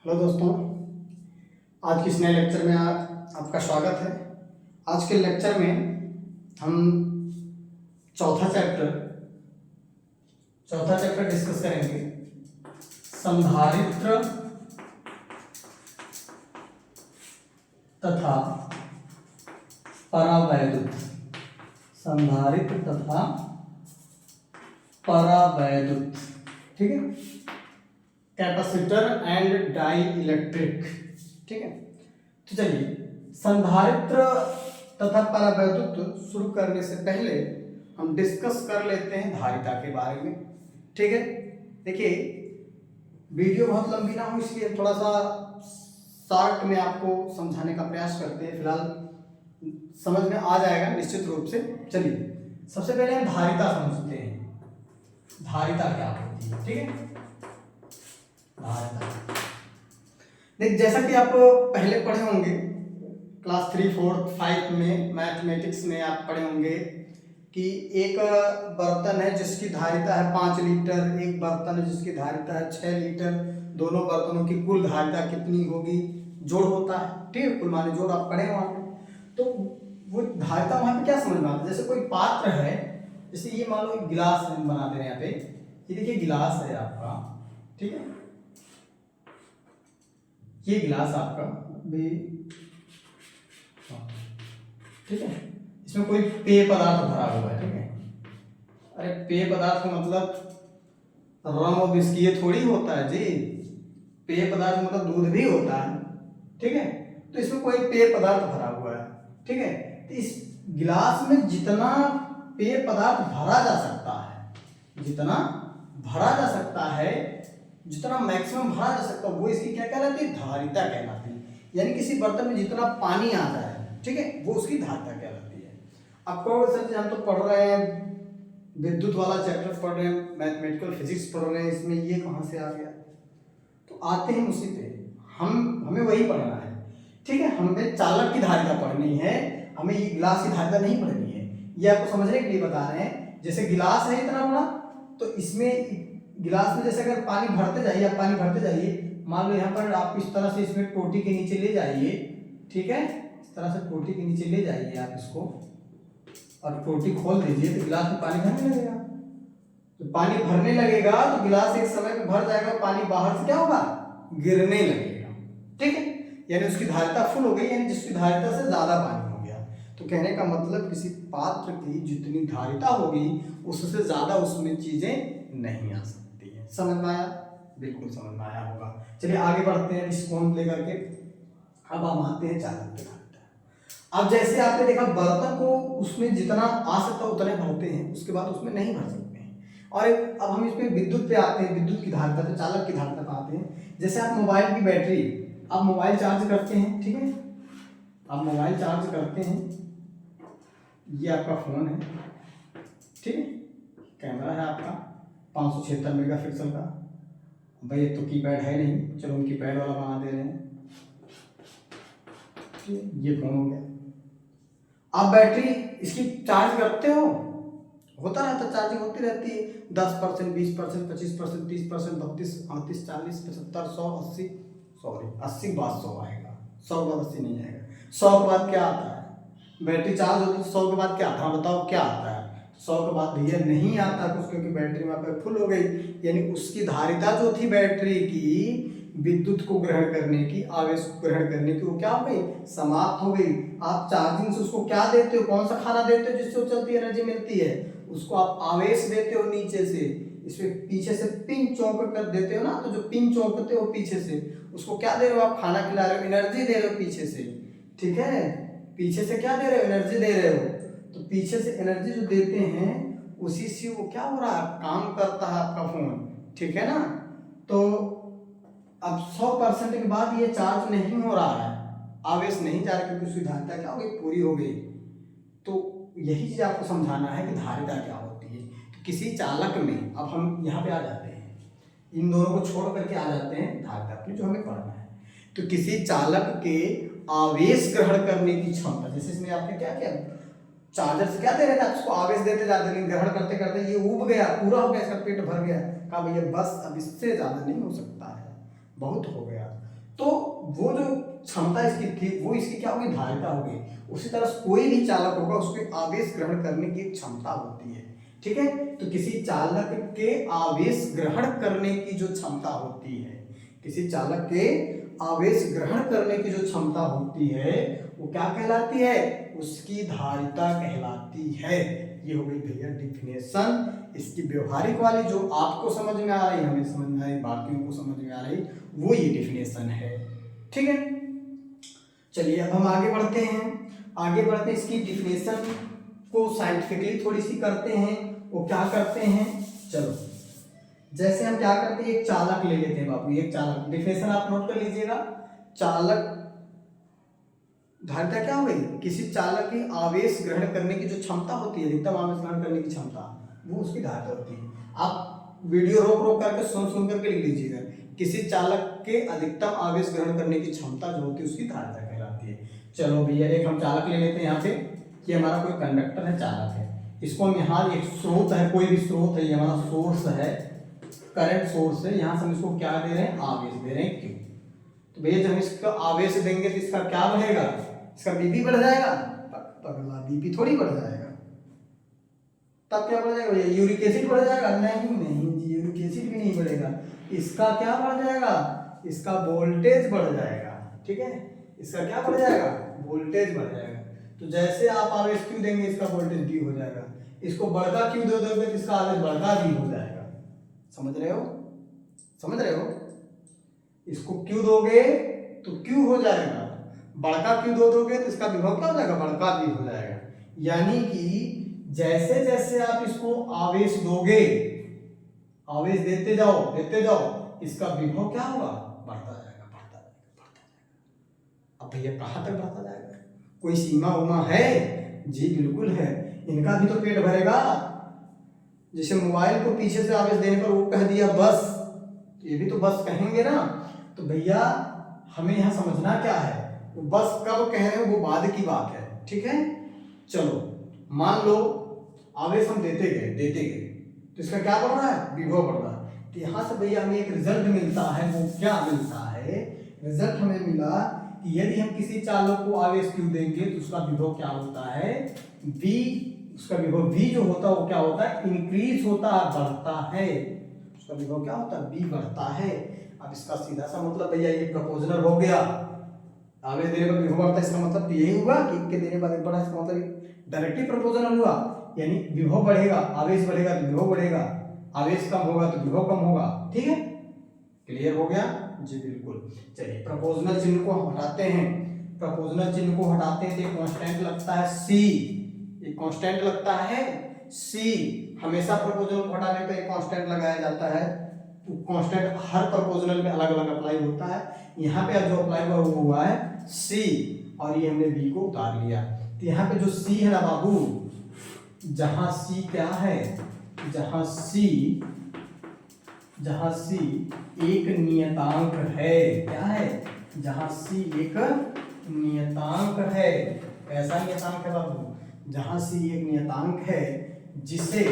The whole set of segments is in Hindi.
हेलो दोस्तों, आज के इस नए लेक्चर में आपका स्वागत है। आज के लेक्चर में हम चौथा चैप्टर डिस्कस करेंगे, संधारित्र तथा परावैद्युत। संधारित्र तथा परावैद्युत, ठीक है, कैपेसिटर एंड डाई इलेक्ट्रिक, ठीक है। तो चलिए, संधारित्र तथा परावैद्युत शुरू करने से पहले हम डिस्कस कर लेते हैं धारिता के बारे में, ठीक है। देखिए, वीडियो बहुत लंबी ना हो इसलिए थोड़ा सा शॉर्ट में आपको समझाने का प्रयास करते हैं। फिलहाल समझ में आ जाएगा निश्चित रूप से। चलिए, सबसे पहले हम धारिता समझते हैं। धारिता क्या होती है, ठीक है। देख, जैसा कि आप पहले पढ़े होंगे क्लास 3, 4, 5 में मैथमेटिक्स में आप पढ़े होंगे कि एक बर्तन है जिसकी धारिता है 5 लीटर, एक बर्तन है जिसकी धारिता है 6 लीटर। दोनों बर्तनों की कुल धारिता कितनी होगी, जोड़ होता है, ठीक है। कुल माने जोड़ आप पढ़े वहां पे। तो वो धारिता वहां पे क्या समझ में आता है, जैसे कोई पात्र है, जैसे ये मान लो एक गिलास बना दे रहे हैं यहाँ पे। ये देखिए गिलास है आपका, ठीक है। ये गिलास आपका भी, ठीक है। इसमें कोई पेय पदार्थ भरा हुआ है, ठीक है। अरे पेय पदार्थ का मतलब रम और विस्की ये थोड़ी होता है जी। पेय पदार्थ मतलब दूध भी होता है, ठीक है। तो इसमें कोई पेय पदार्थ भरा हुआ है, ठीक है। तो इस गिलास में जितना पेय पदार्थ भरा जा सकता है, जितना भरा जा सकता है, जितना मैक्सिमम भरा जा सकता है, वो इसकी क्या कहलाती है, धारिता कहलाती है। यानी किसी बर्तन में जितना पानी आ जाए, ठीक है, वो उसकी धारिता कहलाती है। अब कहोगे सर जी हम तो पढ़ रहे हैं विद्युत वाला चैप्टर पढ़ रहे हैं, मैथमेटिकल फिजिक्स पढ़ रहे हैं, इसमें ये कहाँ से आ गया। तो आते हैं उसी पे, हमें वही पढ़ना है, ठीक है। हमें चालक की धारिता पढ़नी है, हमें ये गिलास की धारिता नहीं पढ़नी है। ये आपको समझने के लिए बता रहे हैं। जैसे गिलास है इतना बड़ा, तो इसमें गिलास में जैसे अगर पानी भरते जाइए, आप पानी भरते जाइए, मान लो यहाँ पर आप इस तरह से इसमें टोटी के नीचे ले जाइए, ठीक है। इस तरह से टोटी के नीचे ले जाइए आप इसको, और टोटी खोल दीजिए तो गिलास में पानी भरने लगेगा। तो पानी भरने लगेगा तो गिलास एक समय में भर जाएगा, पानी बाहर से क्या होगा, गिरने लगेगा, ठीक है। यानी उसकी धारिता फुल हो गई, यानी जिसकी धारिता से ज्यादा पानी हो गया। तो कहने का मतलब किसी पात्र की जितनी धारिता होगी उससे ज्यादा उसमें चीजें नहीं आ सकती है। समझ में आया? बिल्कुल समझ में आया होगा। चलिए आगे बढ़ते हैं इस पॉइंट लेकर के। अब हम आते हैं चालक की धारिता। अब जैसे आपने देखा बर्तन को उसमें जितना आ सकता है उतने भरते हैं, उसके बाद उसमें नहीं भर सकते हैं। और अब हम इसमें विद्युत पे आते हैं, विद्युत की धारिता पे, चालक की धारिता पे आते हैं। जैसे आप मोबाइल की बैटरी, आप मोबाइल चार्ज करते हैं, ठीक है। आप मोबाइल चार्ज करते हैं, ये आपका फोन है, ठीक है। कैमरा है आपका 576 मेगापिक्सल का। भाई ये तो कीपैड है नहीं, चलो हम कीपैड वाला बना दे रहे हैं, ये फोन हो गया। आप बैटरी इसकी चार्ज करते हो, होता रहता, चार्जिंग होती रहती है 10%, 20%, 25%, 30%, 32, 38, 40, 75, 100, 80, सॉरी 80 के बाद 100 आएगा, 100 के बाद 80 नहीं आएगा। 100 के बाद क्या आता है, बैटरी चार्ज होती है 100 के बाद क्या आता है, बताओ क्या आता है। 100 के बाद भैया नहीं आता कुछ, क्योंकि बैटरी वहाँ पर फुल हो गई। यानी उसकी धारिता जो थी बैटरी की, विद्युत को ग्रहण करने की, आवेश को ग्रहण करने की, वो क्या हो गई, समाप्त हो गई। आप चार्जिंग से उसको क्या देते हो, कौन सा खाना देते हो जिससे वो चलती एनर्जी मिलती है, उसको आप आवेश देते हो नीचे से। इसमें पीछे से पिन चौंक कर देते हो ना, तो जो पिन चौंकते हो पीछे से, उसको क्या दे रहे हो आप, खाना खिला रहे हो, एनर्जी दे रहे हो पीछे से, ठीक है। पीछे से क्या दे रहे हो, एनर्जी दे रहे हो। तो पीछे से एनर्जी जो देते हैं उसी से वो क्या हो रहा है, काम करता है आपका फोन, ठीक है ना। तो अब 100% के बाद ये चार्ज नहीं हो रहा है, आवेश नहीं जा रहा, क्योंकि उसकी धारिता क्या हो गई, पूरी हो गई। तो यही चीज आपको समझाना है कि धारिता क्या होती है। तो किसी चालक में, अब हम यहाँ पे आ जाते हैं, इन दोनों को छोड़ करके आ जाते हैं धारिता पे जो हमें पढ़ना है। तो किसी चालक के आवेश ग्रहण करने की क्षमता, जैसे इसमें आपने क्या किया, चार्जर से क्या दे रहे थे, उसको आवेश देते जाते, लेकिन ग्रहण करते करते ये उब गया, पूरा हो गया, इसका पेट भर गया। कहा भैया बस अब इससे ज्यादा नहीं हो सकता है, बहुत हो गया। तो वो जो क्षमता इसकी थी वो इसकी क्या होगी, धारिता होगी। उसी तरह कोई भी चालक होगा उसके आवेश ग्रहण करने की क्षमता होती है, ठीक है। तो किसी चालक के आवेश ग्रहण करने की जो क्षमता होती है, किसी चालक के आवेश ग्रहण करने की जो क्षमता होती है वो क्या कहलाती है, उसकी धारिता कहलाती है। ये हो गई भैया डिफिनेशन। इसकी व्यवहारिक वाली जो आपको समझ में आ रही, हमें समझ में आ रही, बाकियों को समझ में आ रही, वो ये डिफिनेशन है, ठीक है। चलिए अब हम आगे बढ़ते हैं, इसकी डिफिनेशन को साइंटिफिकली थोड़ी सी करते हैं। वो क्या करते हैं, चलो जैसे हम क्या करते हैं, एक चालक ले लेते हैं बाबू, एक चालक, डिफिनेशन आप नोट कर लीजिएगा। चालक धारिता क्या हो गई, किसी चालक की आवेश ग्रहण करने की जो क्षमता होती है, अधिकतम आवेश ग्रहण करने की क्षमता, वो उसकी धारिता होती है। आप वीडियो रोक रोक करके सुन करके लिख लीजिएगा, किसी चालक के अधिकतम आवेश ग्रहण करने की क्षमता जो होती है उसकी धारिता कहलाती है। चलो भैया एक हम चालक ले लेते हैं यहाँ पे, कि हमारा कोई कंडक्टर है, चालक है, इसको हम यहाँ एक स्रोत है, कोई भी स्रोत है, ये हमारा सोर्स है, करंट सोर्स है, यहाँ से हम इसको क्या दे रहे हैं, आवेश दे रहे हैं, क्यों। तो भैया जब हम इसका आवेश देंगे तो इसका क्या बढ़ेगा, इसका बीपी बढ़ जाएगा, पगला बीपी थोड़ी बढ़ जाएगा, तब क्या बढ़ जाएगा भैया, यूरिक एसिड बढ़ जाएगा, नहीं जी, यूरिक एसिड भी नहीं बढ़ेगा, इसका क्या बढ़ जाएगा, इसका वोल्टेज बढ़ जाएगा, ठीक है, इसका क्या बढ़ जाएगा, वोल्टेज बढ़ जाएगा। तो जैसे आप आवेश क्यू देंगे इसका वोल्टेज भी हो जाएगा, इसको बड़का क्यू दे दोगे तो इसका आवेश बड़का भी हो जाएगा, समझ रहे हो, इसको क्यू दोगे तो क्यू हो जाएगा, बड़का क्यू दोगे तो इसका विभव क्या हो जाएगा, बड़का भी हो जाएगा। यानी कि जैसे जैसे आप इसको आवेश दोगे, आवेश देते जाओ, इसका विभव क्या होगा, बढ़ता जाएगा। अब भैया कहाँ तक बढ़ता जाएगा, कोई सीमा उमा है, जी बिल्कुल है, इनका भी तो पेट भरेगा। जैसे मोबाइल को पीछे से आवेश देने पर वो कह दिया बस, ये भी तो बस कहेंगे ना। तो भैया हमें यहाँ समझना क्या है, वो बस कब कह रहे हैं वो बाद की बात है, ठीक है। चलो मान लो आवेश हम देते गए तो इसका क्या बढ़ रहा है, विभव बढ़ रहा है। तो यहाँ से भैया हमें एक रिजल्ट मिलता है, वो क्या मिलता है, रिजल्ट हमें मिला कि यदि हम किसी चालक को आवेश क्यू देंगे तो उसका विभव क्या होता है, V, उसका विभव V जो होता है वो क्या होता है, इंक्रीज होता है, बढ़ता है, उसका विभव क्या होता है, V बढ़ता है। अब इसका सीधा सा मतलब भैया ये प्रोपोर्शनल हो गया, आवेश देने पर विभव बढ़ता है, इसका मतलब यही हुआ कि इनके देने पर बढ़ा, इसका मतलब डायरेक्टली प्रोपोर्शनल हुआ, यानी विभव बढ़ेगा, आवेश बढ़ेगा तो विभव बढ़ेगा, आवेश कम होगा तो विभव कम होगा, ठीक है, क्लियर हो गया जी, बिल्कुल। चलिए प्रोपोर्शनल चिन्ह को हटाते हैं, तो एक कांस्टेंट लगता है C, एक कांस्टेंट लगता है C, हमेशा प्रोपोर्शनल को हटाने पे एक कांस्टेंट लगाया जाता है, कांस्टेंट हर प्रोपोर्शनल में अलग अलग अप्लाई होता है, यहाँ पे जो अप्लाई हुआ वो हुआ है C, और ये हमने B को उतार लिया। तो यहाँ पे जो C है ना बाबू, जहां C क्या है, जहां C एक नियतांक है, क्या है, जहां C एक नियतांक है, ऐसा नियतांक है बाबू, जहां C एक नियतांक है जिसे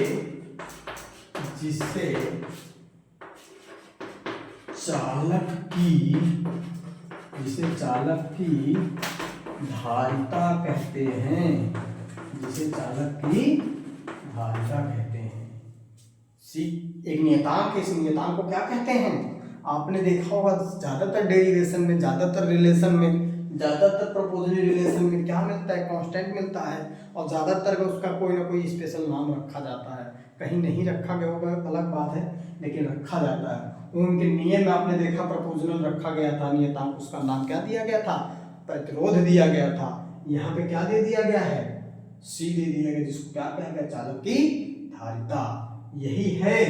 चालक की धारिता कहते हैं, C एक नियतांक है, इस नियतांक को क्या कहते हैं, आपने देखा होगा ज्यादातर डेरिवेशन में, ज्यादातर रिलेशन में, ज्यादातर प्रोपोजिशनल रिलेशन में क्या मिलता है, कांस्टेंट मिलता है, और ज्यादातर में उसका कोई ना कोई स्पेशल नाम रखा जाता है, कहीं नहीं रखा गया होगा अलग बात है, लेकिन रखा जाता है। उनके नियम में आपने देखा प्रोपोर्शनल रखा गया था नियतांक, उसका नाम क्या दिया गया था, प्रतिरोध दिया गया था। यहाँ पे क्या दे दिया गया है, C दे दिया गया, जिसको क्या कहा गया, चालक की धारिता। यही है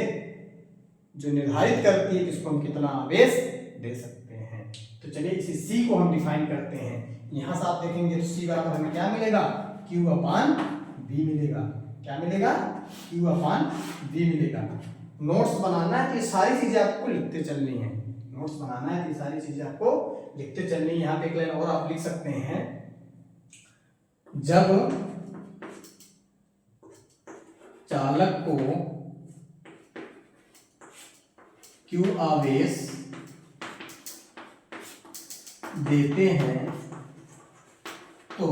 जो निर्धारित करती है कि इसको हम कितना आवेश दे सकते हैं। तो चलिए इसी C को हम डिफाइन करते हैं। यहाँ से आप देखेंगे तो C बराबर हमें क्या मिलेगा, Q/V मिलेगा, क्या मिलेगा, Q/V मिलेगा। नोट्स बनाना है तो ये सारी चीजें आपको लिखते चलनी है, यहाँ पे एक लाइन और आप लिख सकते हैं, जब चालक को Q आवेश देते हैं तो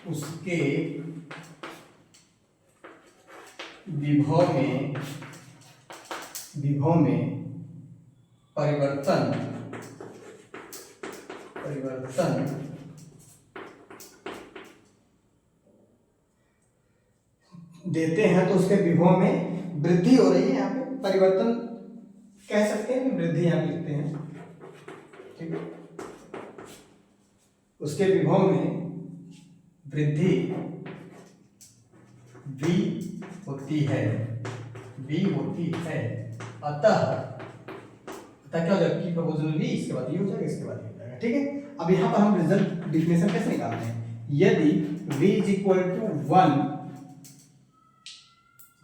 उसके विभव में परिवर्तन देते हैं तो उसके विभव में वृद्धि हो रही है। यहाँ पे परिवर्तन कह सकते हैं, वृद्धि यहाँ पे लिखते हैं, ठीक है। उसके विभव में वृद्धि v होती है, अतः क्या हो जाएगा, की प्रपोजनल v, इसके बाद ये हो जाएगा, इसके बाद ये हो जाएगा, ठीक है। अब यहाँ पर हम रिजल्ट डिफिनेशन कैसे निकालते हैं, यदि v is equal to 1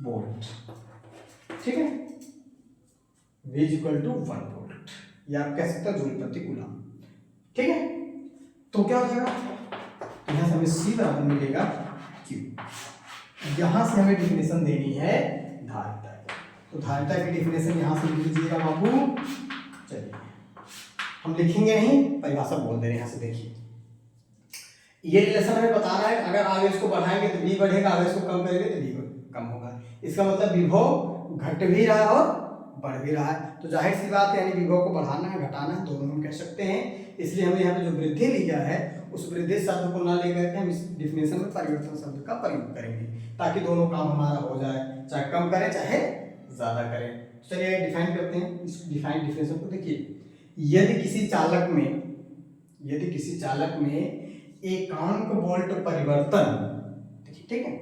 volt, ठीक है, v is equal to 1 volt, या आप कह सकते हो जूल प्रति कूलम, ठीक है। तो क्या हो जाएगा, यहाँ से हमें c बराबर मिलेगा q। यहां से हमें डिफिनेशन देनी है धारिता की, तो धारिता की डिफिनेशन यहां से लिख लीजिएगा बाबू। चलिए हम लिखेंगे नहीं, परिभाषा बोल दे रहे हैं यहाँ से, देखिए ये रिलेशन हमें बताना है, अगर आगे इसको बढ़ाएंगे तो v बढ़ेगा, अगर इसको कम करेंगे तो v कम होगा। इसका मतलब विभव घट भी रहा है और बढ़ भी रहा है, तो जाहिर सी बात है यानी विभव को बढ़ाना है घटाना है दोनों हम कह सकते हैं। इसलिए हमने यहाँ पे जो वृद्धि लिया है उस वृद्धि शब्द को ना लेकर के हम इस डिफिनेशन में परिवर्तन शब्द का प्रयोग करेंगे, ताकि दोनों काम हमारा हो जाए, चाहे कम करें चाहे ज्यादा करें। चलिए डिफाइन करते हैं इस डिफाइन डिफिनेशन को। देखिए, यदि किसी चालक में एकांक वोल्ट परिवर्तन, देखिए ठीक है,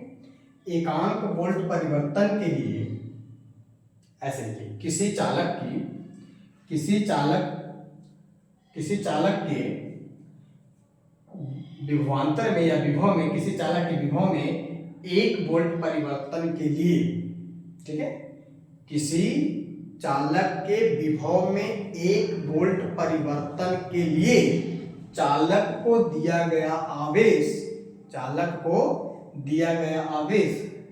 एकांक वोल्ट परिवर्तन के लिए ऐसे लिखिए, किसी चालक के विभवांतर में या विभव में, किसी चालक के विभव में 1 वोल्ट परिवर्तन के लिए, ठीक है, किसी चालक के विभव में 1 वोल्ट परिवर्तन के लिए चालक को दिया गया आवेश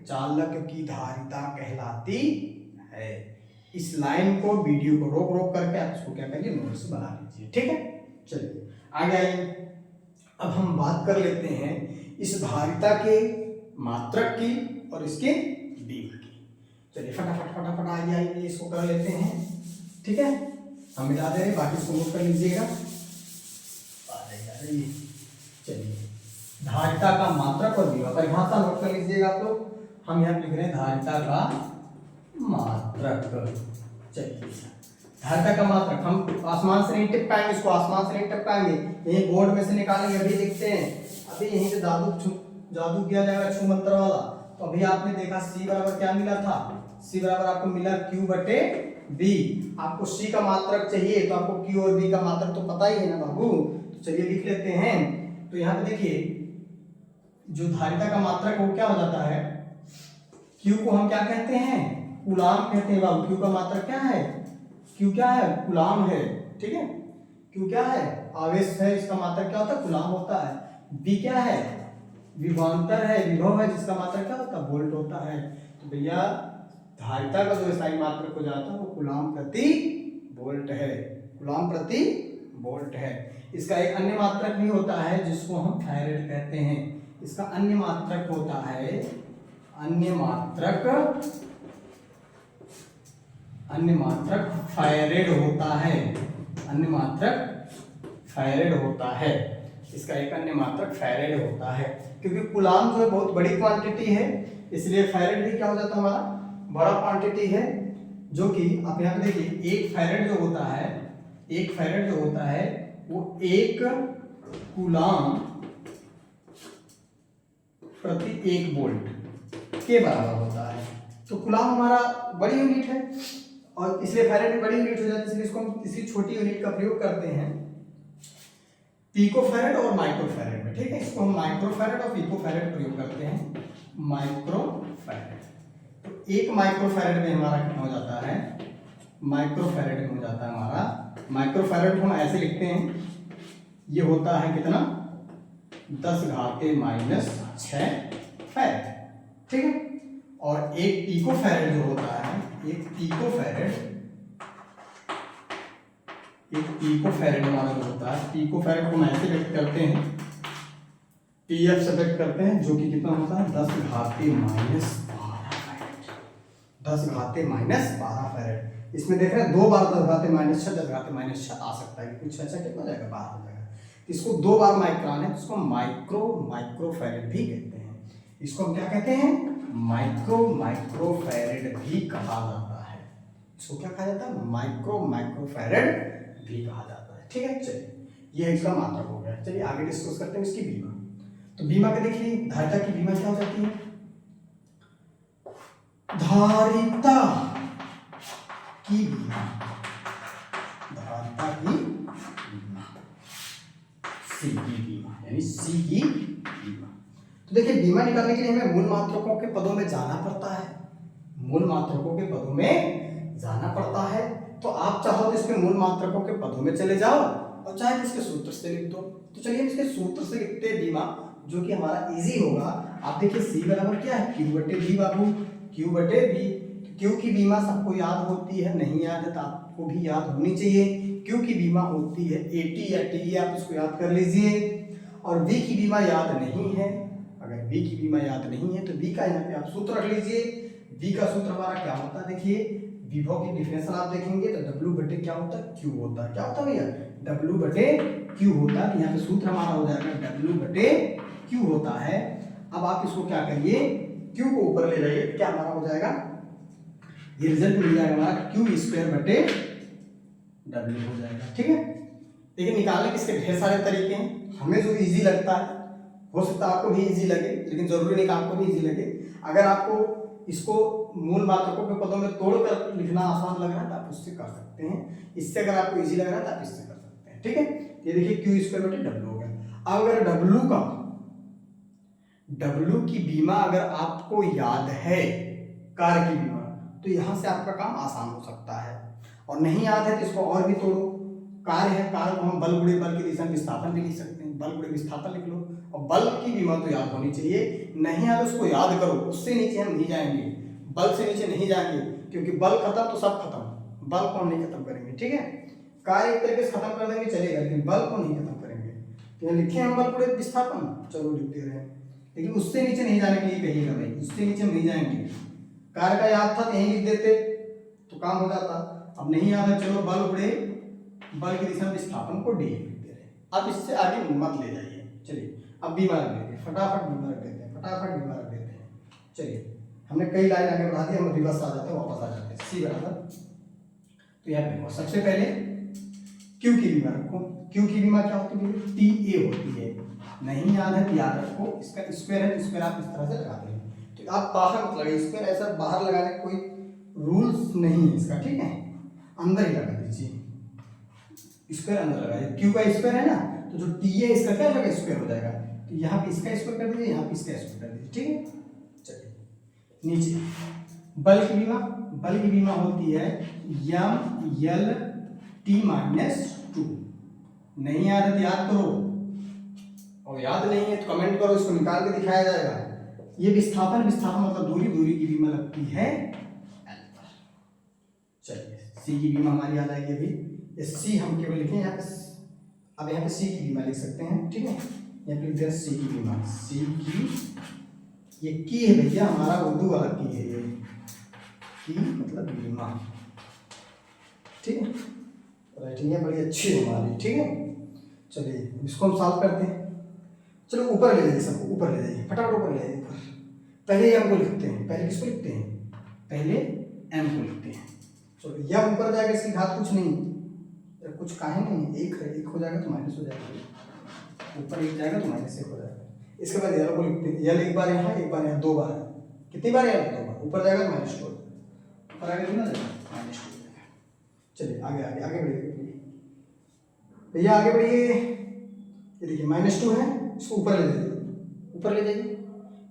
चालक की धारिता कहलाती है। इस लाइन को, वीडियो को रोक करके आप इसको क्या करिए, नोट्स बना लीजिए, ठीक है। चलिए आगे आइए, अब हम बात कर लेते हैं इस धारिता के मात्रक की और इसके बीम की। चलिए फटाफट आइए इसको कर लेते हैं, ठीक है। हम मिला दे रहे, बाकी इसको नोट कर लीजिएगा। चलिए, धारिता का मात्रक और बीम, परिभाषा नोट कर लीजिएगा आप लोग। हम यहाँ लिख रहे हैं धारिता का मात्रक। चलिए, धारिता का मात्रक हम आसमान से नहीं टिप पाएंगे, इसको आसमान से नहीं टिप पाएंगे, यही बोर्ड में से निकालेंगे। अभी देखते हैं, अभी यहीं से जादू किया जाएगा, छू मंत्र वाला। तो अभी आपने देखा c बराबर क्या मिला था, c बराबर आपको मिला q बटे b। आपको c का मात्रक चाहिए तो आपको q और b का मात्रक तो पता ही है ना बाबू। तो चलिए लिख लेते हैं। तो यहाँ पे देखिए, जो धारिता का मात्रक वो क्या हो जाता है, q को हम क्या कहते हैं, कूलाम कहते हैं बाबू। q का मात्रक क्या है, q क्या है, कूलाम है, ठीक है। q क्या है, आवेश है, इसका मात्रक क्या होता है, कूलाम होता है। b क्या है, विभवांतर है, विभव है, जिसका मात्रक क्या होता है, वोल्ट होता है। तो भैया धारिता का जो स्थायी मात्रक हो जाता है वो कूलाम प्रति वोल्ट है, कूलाम प्रति वोल्ट है। इसका एक अन्य मात्रक भी होता है जिसको हम फैरेड कहते हैं। इसका अन्य मात्रक होता है, अन्य मात्रक फैरेड होता है, अन्य मात्रक फैरेड होता है। इसका एक अन्य मात्रक फैरेड होता है, क्योंकि कूलाम जो है बहुत बड़ी क्वांटिटी है, इसलिए फैरेड भी क्या हो जाता है, हमारा बड़ा क्वांटिटी है। जो कि आप यहाँ पे देखिए, एक फैरेड जो होता है वो 1 कूलाम प्रति 1 वोल्ट के बराबर होता है। तो कूलाम हमारा बड़ी यूनिट है और इसलिए फैरेड भी बड़ी यूनिट हो जाती है, इसलिए इसको हम किसी छोटी यूनिट का प्रयोग करते हैं पिकोफैरेड और माइक्रोफैरेड में, ठीक है। इसको हम माइक्रोफैरेड और पिकोफैरेड प्रयोग करते हैं, माइक्रोफैरेड। तो 1 माइक्रोफैरेड में हमारा कितना हो जाता है, माइक्रोफैरेड में हो जाता है हमारा, माइक्रोफैरेड हम ऐसे लिखते हैं, ये होता है कितना, 10⁻⁻6 फैरेड, ठीक है। और 1 पिकोफैरेड जो होता है, 1 पिकोफैरेड एक पिको फैरेड हमारा जो होता है, पिको फैरेड को हम ऐसे व्यक्त करते हैं, पीएफ से व्यक्त करते हैं, जो कि कितना होता है 10 घाते माइनस 12 फैरेड, 10 घाते माइनस 12 फैरेड। इसमें देख रहे हैं 2 बार 10 घाते माइनस 6, 10 घाते माइनस 6 आ सकता है, कुछ अच्छा कितना जाएगा 12 हो जाएगा। इसको 2 बार माइक्रोन है, इसको माइक्रो फैरेड भी कहते हैं। इसको हम क्या कहते हैं, माइक्रो फैरेड भी कहा जाता है। इसको क्या कहा जाता है, माइक्रो फैरेड भी कहा जाता है। ठीक है, चलिए ये इसका मात्रक हो गया। चलिए आगे डिस्कस करते हैं इसकी बीमा। तो बीमा के देखिए धारिता की बीमा क्या हो जाती है, धारिता की बीमा, धारिता की बीमा, सी की बीमा, यानी सी की बीमा। तो देखिए बीमा निकालने के लिए हमें मूल मात्रकों के पदों में जाना पड़ता है, मूल मात्रकों के पदों में जाना पड़ता है। तो आप चाहो तो इसके मूल मात्रकों के पदों में चले जाओ और चाहे इसके सूत्र से लिख दो। तो चलिए इसके सूत्र से लिखते हैं बीमा, जो कि हमारा इजी होगा। आप देखिए सी बराबर क्या है, क्यू बटे बी बाबू, क्यू बटे बी। क्यू की बीमा सबको याद होती है, नहीं याद है तो आपको भी याद होनी चाहिए। क्यू की बीमा होती है एटी या टी, आप इसको याद कर लीजिए। और बी की बीमा याद नहीं है, अगर बी की बीमा याद नहीं है तो बी का यहाँ पे आप सूत्र रख लीजिए। बी का सूत्र हमारा क्या होता है, देखिए विभव की डिफिनेशन आप देखेंगे तो W बटे क्या होता है, Q होता है। क्या होता है भैया, W बटे Q होता है। यहाँ पे सूत्र हमारा हो जाएगा W बटे Q होता है। अब आप इसको क्या करिए, Q को ऊपर ले जाइए, क्या हमारा हो जाएगा, ये रिजल्ट मिल जाएगा हमारा Q स्क्वायर बटे W हो जाएगा। ठीक है, देखिए निकालने के इसके ढेर सारे तरीके हैं, हमें जो इजी लगता है, हो सकता है आपको भी इजी लगे, लेकिन जरूरी नहीं कि आपको भी इजी लगे। अगर आपको इसको मूल मात्रकों के पदों में तोड़कर लिखना आसान लग रहा है तो आप उससे कर सकते हैं, इससे अगर आपको इजी लग रहा है तो आप इससे कर सकते हैं। ठीक है, ये देखिए क्यू स्क्वायर बटे डब्ल्यू हो गया। अब अगर डब्ल्यू की बीमा अगर आपको याद है, कार्य की बीमा, तो यहां से आपका काम आसान हो सकता है। और नहीं याद है तो इसको और भी तोड़ो, कार्य है, कार्य को हम बल गुणे बल की दिशा में विस्थापन भी लिख सकते हैं, बल गुणे विस्थापन लिख लो। और बल की बीमा तो याद होनी चाहिए, नहीं याद उसको याद करो, उससे नीचे हम नहीं जाएंगे, बल से नीचे नहीं जाएंगे, क्योंकि बल खत्म तो सब खत्म, बल को हम नहीं खत्म करेंगे। ठीक है, कार्य एक तरीके से खत्म कर देंगे चलेगा, लेकिन बल को नहीं खत्म करेंगे। तो लिखे हम बल गुणे विस्थापन, चलो लिख दे रहे हैं, लेकिन उससे नीचे नहीं जाने के लिए कहिएगा भाई, उससे नीचे हम नहीं जाएंगे। कार्य का याद था यहीं लिख देते तो काम हो जाता, अब नहीं याद है, चलो बल गुणे बल की दिशा में विस्थापन को डी लिख दे रहे हैं। अब इससे आगे मत ले जाइए। चलिए अब बीमा रख देते हैं, फटाफट बीमा रख देते हैं, फटाफट बीमा रख देते हैं। चलिए हमने कई लाइन आगे बढ़ा दी, हम रिवर्स आ जाते हैं, वापस आ जाते हैं सी बराबर। तो यहाँ पे सबसे पहले क्यू की बीमा रखो। क्यू की बीमा क्या होती है, टी ए होती है, नहीं याद है तो याद रखो, इसका स्क्वायर है तो स्क्वायर आप इस तरह से लगा देंगे। तो आप बाहर मत लगाइए, स्क्वायर ऐसा बाहर लगाने का कोई रूल्स नहीं है इसका, ठीक है, अंदर ही लगा दीजिए, स्क्वायर अंदर लगाइए। क्यू का स्क्वायर है ना, तो जो टी है इसका क्या हो जाएगा, स्क्वायर हो जाएगा। तो यहाँ पे इसका स्क्वायर कर दीजिए, यहाँ पे इसका स्क्वायर कर दीजिए। ठीक है, चलिए नीचे बल की बीमा, बल की बीमा होती है यम यल टी माइनस 2। नहीं याद है तो याद करो, और याद नहीं है तो कमेंट करो, इसको निकाल के दिखाया जाएगा। ये विस्थापन, विस्थापन मतलब दूरी, दूरी की बीमा लगती है एल पर। चलिए सी की बीमा हमारी याद आएगी अभी, सी हम केवल लिखें यहाँ पे, अब यहाँ पे सी की बीमा लिख सकते हैं। ठीक है, यहाँ पे लिख दिया सी की बीमा, सी की, ये की है भैया हमारा उर्दू वाला की है, ये की मतलब बीमा। ठीक है, राइटिंग है बड़ी अच्छी है हमारी। ठीक है, चलिए इसको हम सॉल्व करते हैं। चलो ऊपर ले जाइए, सबको ऊपर ले जाइए, फटाफट ऊपर ले जाइए ऊपर। पहले एम को लिखते हैं, पहले किसको लिखते हैं, पहले एम को लिखते हैं। चलो यह ऊपर जाएगा, इसकी घात कुछ नहीं, कुछ काहे नहीं, एक है, एक हो जाएगा तो माइनस हो जाएगा, ऊपर एक जाएगा तो माइनस एक हो जाएगा। इसके बाद यल को लिखते हैं, यल एक बार यहाँ, एक बार यहाँ, 2 बार, कितनी बार यल, 2 बार, ऊपर जाएगा तो माइनस 2, ऊपर आगे कितना जाएगा, माइनस 2 जाएगा। चलिए आगे आगे आगे बढ़िए भैया, आगे बढ़िए। ये देखिए -2 है, इसको ऊपर ले जाइए, ऊपर ले जाइए।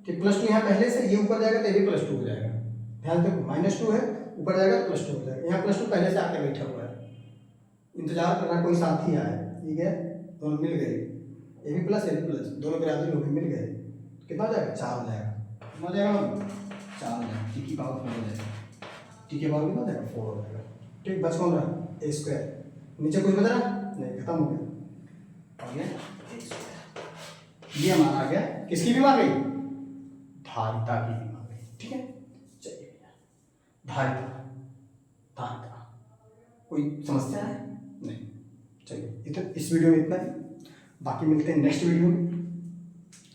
ठीक, +2 यहाँ पहले से, ये ऊपर जाएगा तो ये भी +2 हो जाएगा। ध्यान देखो -2 है, ऊपर जाएगा तो +2 हो जाएगा। यहाँ +2 पहले से आके बैठा हुआ है, इंतजार करना कोई साथी आए। ठीक है, दोनों मिल गए, ये भी प्लस, ये भी प्लस, दोनों बराबरी हो गए, मिल गए, कितना हो जाएगा, 4 हो जाएगा। कितना हो जाएगा, 4 हो जाएगा। टी की पावर 4 हो जाएगा, टी की पावर कितना हो जाएगा, 4 हो जाएगा। ठीक, बच कौन रहा, ए स्क्वायर, नीचे कुछ बदला नहीं, खत्म हो गया, आ गया 100। ये हमारा आ गया, किसकी बीम आ गई, धारिता की बीम आ गई। ठीक है, चलिए भैया, धारिता, धारिता, कोई समस्या है नहीं। चलिए इस वीडियो में इतना ही, बाकी मिलते हैं नेक्स्ट वीडियो में,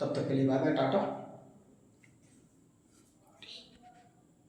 तब तक के लिए बाय बाय, टाटा।